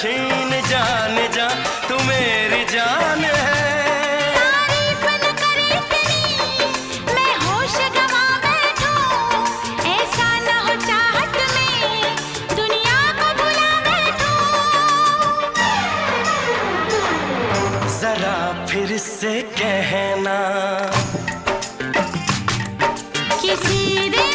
छीन जान जा, तू मेरी जान है। तारीफ न करे तेरी मैं होश गवा बैठूं, ऐसा न हो चाहत में दुनिया को भुला बैठूं। जरा फिर से कहना किसी दिन